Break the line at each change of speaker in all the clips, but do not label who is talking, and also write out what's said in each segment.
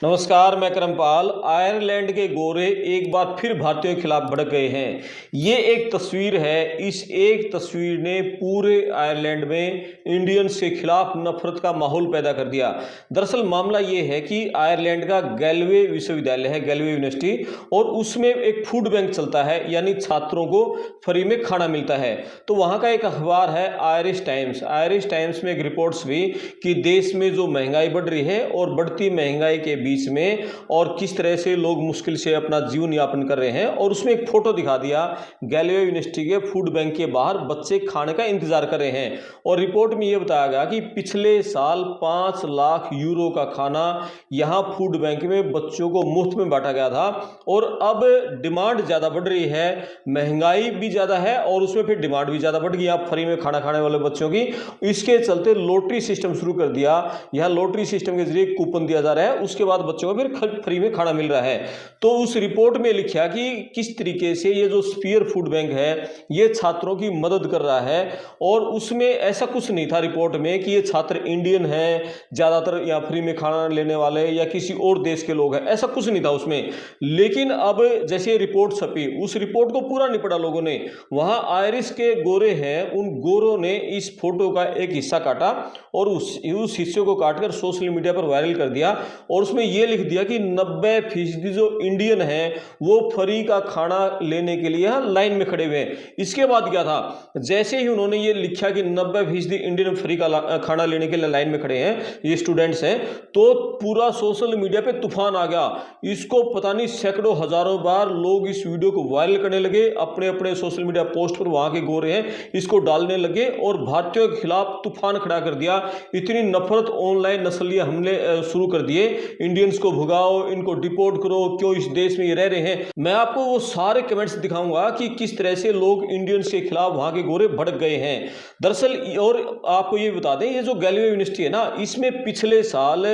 नमस्कार, मैं करमपाल। आयरलैंड के गोरे एक बार फिर भारतीयों के खिलाफ भड़क गए हैं। ये एक तस्वीर है। इस एक तस्वीर ने पूरे आयरलैंड में इंडियंस के खिलाफ नफरत का माहौल पैदा कर दिया। दरअसल मामला ये है कि आयरलैंड का गैलवे विश्वविद्यालय है, गैलवे यूनिवर्सिटी, और उसमें एक फूड बैंक चलता है, यानी छात्रों को फ्री में खाना मिलता है। तो वहाँ का एक अखबार है आयरिश टाइम्स। आयरिश टाइम्स में एक रिपोर्ट्स हुई कि देश में जो महंगाई बढ़ रही है और बढ़ती महंगाई के बीच में और किस तरह से लोग मुश्किल से अपना जीवन यापन कर रहे हैं, और उसमें एक फोटो दिखा दिया गैलवे यूनिवर्सिटी के फूड बैंक के बाहर बच्चे खाने का इंतजार कर रहे हैं। और रिपोर्ट में यह बताया गया कि पिछले साल 5 लाख यूरो का खाना यहां फूड बैंक में बच्चों को मुफ्त में बांटा गया था। और अब डिमांड ज्यादा बढ़ रही है, महंगाई भी ज्यादा है और उसमें फिर डिमांड भी ज्यादा बढ़ गई आप फ्री में खाना खाने वाले बच्चों की। इसके चलते लॉटरी सिस्टम शुरू कर दिया। यहां लॉटरी सिस्टम के जरिए कूपन दिया जा रहा है, उसके बाद बच्चों को फिर फ्री में खाना मिल रहा है। तो उस रिपोर्ट में लिखा कि किस तरीके से ये जो स्पीयर फूड बैंक है ये छात्रों की मदद कर रहा है। और उसमें ऐसा कुछ नहीं था रिपोर्ट में कि ये छात्र इंडियन हैं ज्यादातर या फ्री में खाना लेने वाले या किसी और देश के लोग हैं, ऐसा कुछ नहीं था उसमें। लेकिन अब जैसे रिपोर्ट छपी, उस रिपोर्ट को पूरा नहीं पढ़ा लोगों ने। वहां आयरिश के गोरे हैं, उन गोरों ने इस फोटो का एक हिस्सा काटा और उस हिस्से को काटकर सोशल मीडिया पर वायरल कर दिया। और उसमें यह लिख दिया कि 90% जो इंडियन हैं वो फ्री का खाना लेने के लिए लाइन में खड़े हुए हैं। इसके बाद क्या था, जैसे ही उन्होंने ये लिखा कि 90% इंडियन फ्री का खाना लेने के लिए लाइन में खड़े हैं, ये स्टूडेंट्स हैं, तो पूरा सोशल मीडिया पे तूफान आ गया। इसको पता नहीं सैकड़ों हजारों बार लोग इस वीडियो को वायरल करने लगे, अपने अपने सोशल मीडिया पोस्ट पर वहां के गोरे हैं इसको डालने लगे और भारतीयों के खिलाफ तूफान खड़ा कर दिया। इतनी नफरत, ऑनलाइन नस्लीय हमले शुरू कर दिए। इंडियंस को भगाओ, इनको डिपोर्ट करो, क्यों इस देश में ये रह रहे हैं। मैं आपको वो सारे कमेंट्स दिखाऊंगा कि किस तरह से लोग इंडियंस के खिलाफ वहां के गोरे भड़क गए हैं। दरअसल और आपको ये बता दें, ये जो गैलवे यूनिवर्सिटी है ना, इसमें पिछले साल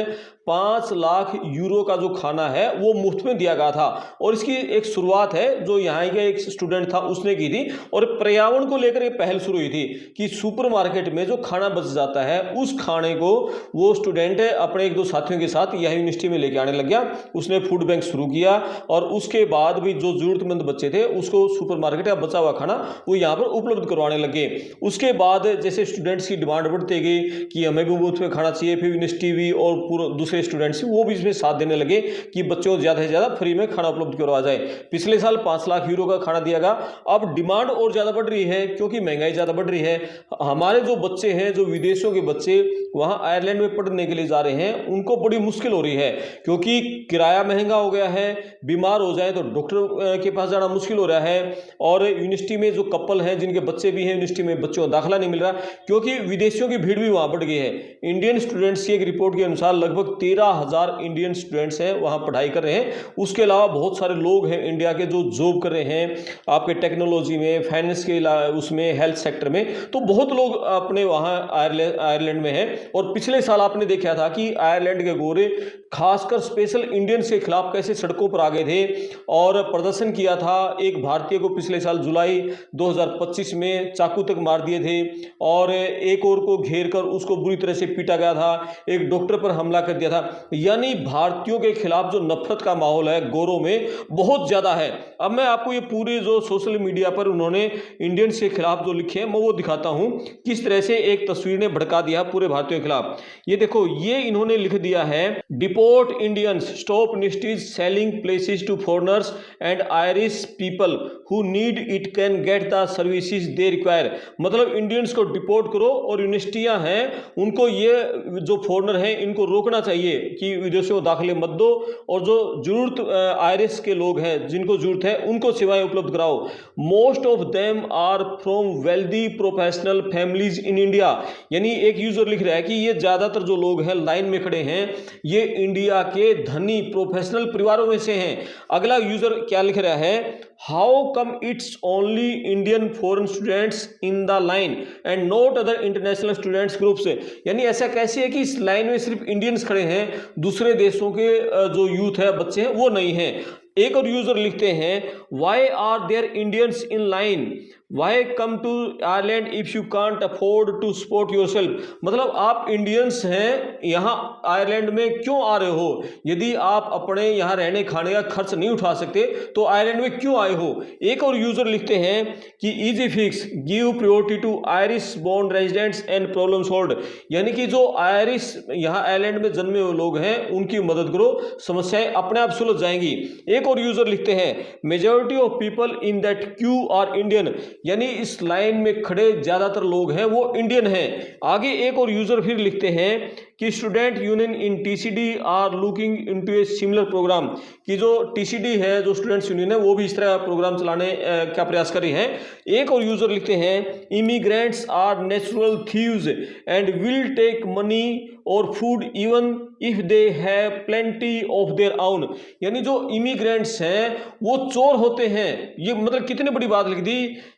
5 लाख यूरो का जो खाना है वो मुफ्त में दिया गया था। और इसकी एक शुरुआत है जो यहाँ के एक स्टूडेंट था उसने की थी, और पर्यावरण को लेकर एक पहल शुरू हुई थी कि सुपरमार्केट में जो खाना बच जाता है उस खाने को वो स्टूडेंट अपने एक दो साथियों के साथ यह यूनिवर्सिटी में लेके आने लग गया। उसने फूड बैंक शुरू किया और उसके बाद भी जो जरूरतमंद बच्चे थे उसको सुपरमार्केट या बचा हुआ खाना वो यहाँ पर उपलब्ध करवाने लगे। उसके बाद जैसे स्टूडेंट्स की डिमांड बढ़ती गई कि हमें भी मुफ्त में खाना चाहिए, फिर यूनिवर्सिटी भी और पूरा दूसरे स्टूडेंट्स वो भी इसमें साथ देने लगे कि बच्चों को ज्यादा से ज्यादा फ्री में खाना उपलब्ध करवाया जाए। पिछले साल 5 लाख यूरो का खाना दिया गया। अब डिमांड और ज्यादा बढ़ रही है क्योंकि महंगाई ज्यादा बढ़ रही है। हमारे जो बच्चे हैं, जो विदेशों के बच्चे वहां आयरलैंड में पढ़ने के लिए जा रहे हैं, उनको बड़ी मुश्किल हो रही है क्योंकि किराया महंगा हो गया है, बीमार हो जाए तो डॉक्टर के पास जाना मुश्किल हो रहा है। और यूनिवर्सिटी में जो कपल हैं जिनके बच्चे भी हैं, यूनिवर्सिटी में बच्चों को दाखिला नहीं मिल रहा क्योंकि विदेशियों की भीड़ भी वहां बढ़ गई है। इंडियन स्टूडेंट्स की एक रिपोर्ट के अनुसार लगभग 13,000 इंडियन स्टूडेंट्स हैं वहां पढ़ाई कर रहे हैं। उसके अलावा बहुत सारे लोग हैं इंडिया के जो जॉब कर रहे हैं आपके टेक्नोलॉजी में, फाइनेंस के उसमें, हेल्थ सेक्टर में। तो बहुत लोग अपने वहां आयरलैंड में हैं। और पिछले साल आपने देखा था कि आयरलैंड के गोरे खासकर स्पेशल इंडियंस के खिलाफ कैसे सड़कों पर आ गए थे और प्रदर्शन किया था। एक भारतीय को पिछले साल जुलाई 2025 में चाकू तक मार दिए थे और एक और को घेर कर उसको बुरी तरह से पीटा गया था। एक डॉक्टर पर हमला कर दिया था। यानी भारतीयों के खिलाफ जो नफरत का माहौल है गोरों में बहुत ज्यादा है। अब मैं आपको ये पूरे जो सोशल मीडिया पर उन्होंने इंडियंस के खिलाफ जो लिखे हैं मैं वो दिखाता हूं किस तरह से एक तस्वीर ने भड़का दिया पूरे भारतीयों के खिलाफ। ये देखो, ये इन्होंने लिख दिया है, deport Indians, stop universities selling places to foreigners and Irish people who need it can get the services they require. मतलब इंडियंस को डिपोर्ट करो और यूनिवर्सिटियां हैं उनको ये जो फॉरेनर हैं इनको रोकना चाहिए कि विदेशों को दाखिले मत दो, और जो जरूरत आयरिश के लोग हैं जिनको जरूरत है उनको सेवाएं उपलब्ध कराओ। Most of them are from wealthy professional families in India. यानी एक यूजर लिख रहा है कि ये ज्यादातर जो लोग हैं लाइन में खड़े हैं ये इंडिया के धनी प्रोफेशनल परिवारों में से हैं। अगला यूजर क्या लिख रहा है, how come it's only Indian foreign students in the line and not other international students groups. यानी ऐसा कैसे है कि इस लाइन में सिर्फ इंडियंस खड़े हैं, दूसरे देशों के जो यूथ है, बच्चे हैं, वो नहीं हैं। एक और यूजर लिखते हैं, why are there Indians in line why come to Ireland if you can't afford to support yourself, मतलब आप इंडियंस हैं, यहाँ आयरलैंड में क्यों आ रहे हो? यदि आप अपने यहाँ रहने खाने का खर्च नहीं उठा सकते तो आयरलैंड में क्यों आए हो? एक और यूजर लिखते हैं कि easy fix, give priority to Irish born residents and problem solved, यानी कि जो आयरिश यहाँ आयरलैंड में जन्मे हुए लोग हैं उनकी मदद करो, समस्याएं अपने आप सुलझ जाएंगी। एक और यूजर लिखते हैं majority of people in that Q R Indian, यानी इस लाइन में खड़े ज्यादातर लोग हैं वो इंडियन हैं। आगे एक और यूजर फिर लिखते हैं कि student union in TCD are looking into a similar programme, कि जो टीसीडी है, जो स्टूडेंट्स यूनियन है, वो भी इस तरह प्रोग्राम चलाने का प्रयास कर रही है। एक और यूजर लिखते हैं immigrants are natural thieves and will take money और food even if they have plenty of their own, यानी जो इमिग्रेंट्स हैं वो चोर होते हैं। ये मतलब कितनी बड़ी बात लिख दी,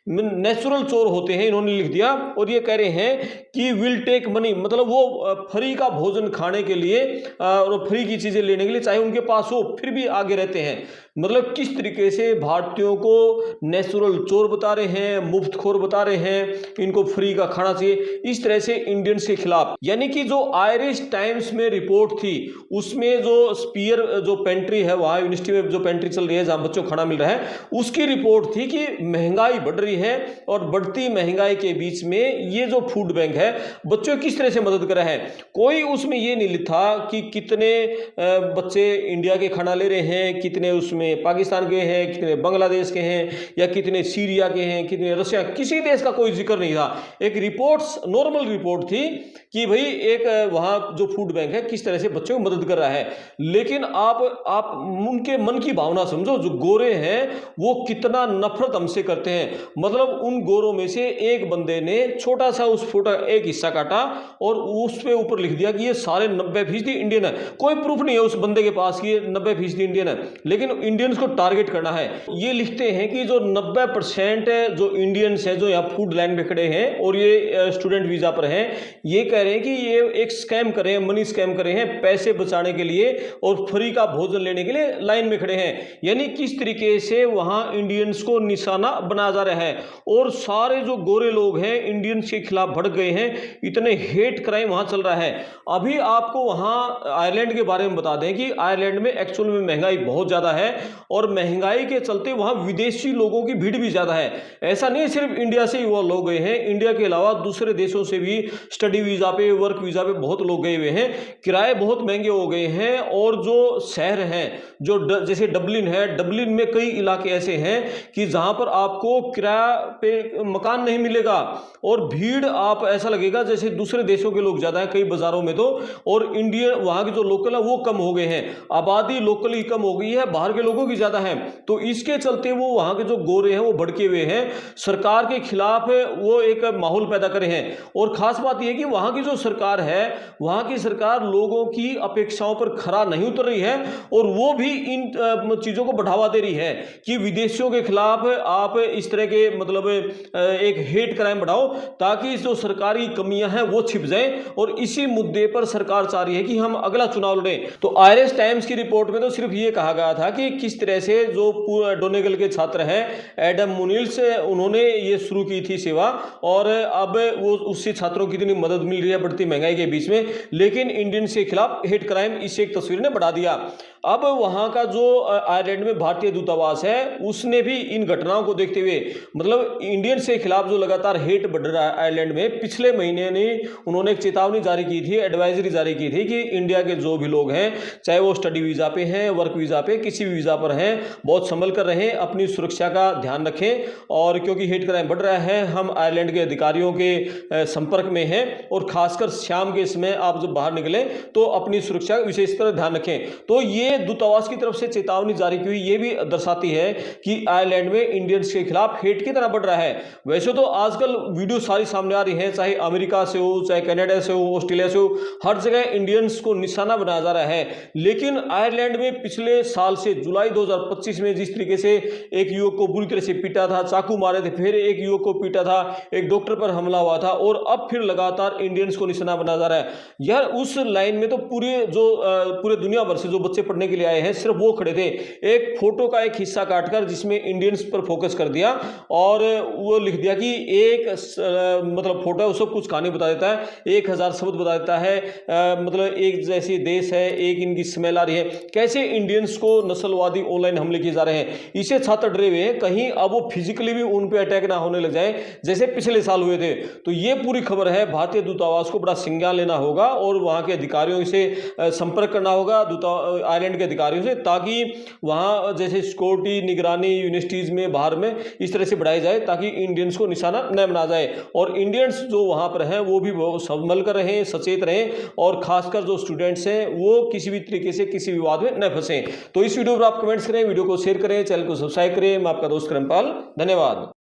नेचुरल चोर होते हैं इन्होंने लिख दिया। और ये कह रहे हैं कि विल टेक मनी, मतलब वो फ्री का भोजन खाने के लिए और फ्री की चीजें लेने के लिए चाहे उनके पास हो फिर भी आगे रहते हैं। मतलब किस तरीके से भारतीयों को नेचुरल चोर बता रहे हैं, मुफ्तखोर बता रहे हैं, इनको फ्री का खाना चाहिए, इस तरह से इंडियंस के खिलाफ। यानी कि जो आयरिश टाइम्स में रिपोर्ट थी उसमें जो स्पीयर जो पेंट्री है, वहां यूनिवर्सिटी में जो पेंट्री चल रही है जहां बच्चों को खाना मिल रहा है, उसकी रिपोर्ट थी कि महंगाई बढ़ रही है और बढ़ती महंगाई के बीच में ये जो फूड बैंक है बच्चों किस तरह से मदद कर रहा है। कोई उसमें ये नहीं लिखा कि कितने बच्चे इंडिया के खाना ले रहे हैं, कितने उसमें पाकिस्तान के हैं, कितने बांग्लादेश के हैं, या कितने सीरिया के हैं, कितने रशिया, किसी देश का कोई जिक्र नहीं था। एक रिपोर्ट, नॉर्मल रिपोर्ट थी कि भाई एक वहां जो फूड बैंक है किस तरह से बच्चों को मदद कर रहा है। लेकिन आप उनके मन की भावना समझो, जो गोरे हैं वो कितना नफरत हमसे करते हैं। मतलब उन गोरों में से एक बंदे ने छोटा सा उस फोटो एक हिस्सा काटा और उस पे ऊपर लिख दिया कि ये सारे 90% इंडियन है। कोई प्रूफ नहीं है उस बंदे के पास कि ये 90% इंडियन है, लेकिन इंडियंस को टारगेट करना है। ये लिखते हैं कि जो 90% जो इंडियंस है जो यहाँ फूड लाइन में खड़े हैं और ये स्टूडेंट वीजा पर हैं, ये कह रहे हैं कि ये एक स्कैम कर रहे हैं, मनी स्कैम कर रहे हैं पैसे बचाने के लिए और फ्री का भोजन लेने के लिए लाइन में खड़े हैं। यानी किस तरीके से वहां इंडियंस को निशाना बनाया जा रहा है। और सारे जो गोरे लोग हैं इंडियंस के खिलाफ भड़क गए हैं, इतने हेट क्राइम वहां चल रहा है। अभी आपको वहां आयरलैंड के बारे में बता दें कि आयरलैंड में एक्चुअल में महंगाई बहुत ज्यादा है और महंगाई के चलते वहां विदेशी लोगों की भीड़ भी ज्यादा है। ऐसा नहीं सिर्फ इंडिया से ही वो लोग गए हैं, इंडिया के अलावा दूसरे देशों से भी स्टडी वीजा पे, वर्क वीजा पे बहुत लोग गए हुए हैं। किराए बहुत महंगे हो गए हैं और जो शहर हैं जो जैसे डबलिन है, डबलिन में कई इलाके ऐसे हैं कि जहां पर आपको किराया पे मकान नहीं मिलेगा और भीड़ आप ऐसा लगेगा जैसे दूसरे देशों के लोग ज्यादा हैं कई बाजारों में तो, और इंडिया वहां के जो लोकल है वो कम हो गए हैं। आबादी लोकली कम हो गई है, बाहर के लोगों की ज्यादा है। तो इसके चलते वो वहां के जो गोरे हैं वो भड़के हुए हैं, सरकार के खिलाफ वो एक माहौल पैदा करे हैं। और खास बात यह कि वहां की जो सरकार है, वहां की सरकार लोगों की अपेक्षाओं पर खरा नहीं उतर रही है और वो भी इन चीजों को बढ़ावा दे रही है कि विदेशियों के खिलाफ आप इस तरह के मतलब एक हेट क्राइम बढ़ाओ ताकि जो सरकारी कमियां हैं वो छिप जाएं। और इसी मुद्दे पर सरकार चाह रही है कि हम अगला चुनाव लड़ें। तो आयरिश टाइम्स की रिपोर्ट में तो सिर्फ ये कहा गया था कि किस तरह से जो डोनेगल के छात्र हैं एडम मुनिल्स, उन्होंने ये शुरू की थी सेवा और अब वो उससे छात्रों की इतनी मदद मिल रही है बढ़ती महंगाई के बीच में। लेकिन इंडियंस के खिलाफ हेट क्राइम इस एक तस्वीर ने बढ़ा दिया। अब वहां का जो आयरलैंड में भारतीय दूतावास है उसने भी इन घटनाओं को देखते हुए, मतलब इंडियंस के खिलाफ जो लगातार हेट बढ़ रहा है आयरलैंड में, पिछले महीने ने उन्होंने एक चेतावनी जारी की थी, एडवाइजरी जारी की थी कि इंडिया के जो भी लोग हैं चाहे वो स्टडी वीजा पे हैं, वर्क वीजा पे, किसी भी वीजा पर हैं, बहुत संभल कर रहें, अपनी सुरक्षा का ध्यान रखें। और क्योंकि हेट क्राइम बढ़ रहा है, हम आयरलैंड के अधिकारियों के संपर्क में हैं और खासकर शाम के समय आप जब बाहर निकलें तो अपनी सुरक्षा विशेष तरह ध्यान रखें। तो ये दूतावास की तरफ से चेतावनी जारी की हुई, ये भी दर्शाती है कि आयरलैंड में इंडियंस के खिलाफ हेट की तरह बढ़ रहा है। वैसे तो आजकल वीडियो सारी सामने आ रही है, चाहे अमेरिका से हो, चाहे कनाडा से हो, ऑस्ट्रेलिया से हो, हर जगह इंडियंस को निशाना बनाया जा रहा है। लेकिन आयरलैंड में पिछले साल से जुलाई 2025 में जिस तरीके से एक युवक को बुरी तरह से पीटा था, चाकू मारे थे, फिर एक युवक को पीटा था, एक डॉक्टर पर हमला हुआ था और अब फिर लगातार इंडियंस को निशाना बनाया जा रहा है। यार उस लाइन में तो पूरे दुनिया भर से जो बच्चे पढ़ने पढ़ने के लिए आए हैं सिर्फ वो खड़े थे। एक फोटो का एक हिस्सा काटकर जिसमें इंडियंस पर फोकस कर दिया और वो लिख दिया कि एक मतलब फोटो है, वो सब कुछ कहानी बता देता है, 1000 शब्द बता देता है, मतलब एक जैसी देश है, एक इनकी स्मेल आ रही है। कैसे इंडियंस को नस्लवादी ऑनलाइन हमले किए जा रहे हैं, इसे छात्र डरे हुए हैं कहीं अब वो फिजिकली भी उन पे अटैक ना होने लग जाए जैसे पिछले साल हुए थे। तो ये पूरी खबर है, भारतीय दूतावास को बड़ा संज्ञान लेना होगा और वहां के अधिकारियों से संपर्क करना होगा, आयरलैंड के अधिकारियों से, ताकि वहां जैसे सिक्योरिटी निगरानी यूनिवर्सिटीज में बाहर में इस तरह से बढ़ाई जाए ताकि इंडियंस को निशाना न बना जाए। और इंडियंस जो वहां पर हैं वो भी संभल कर रहें, सचेत रहें और खासकर जो स्टूडेंट्स हैं वो किसी भी तरीके से किसी विवाद में न फंसे। तो इस वीडियो पर आप कमेंट्स करें, वीडियो को शेयर करें, चैनल को सब्सक्राइब करें। मैं आपका दोस्त करमपाल, धन्यवाद।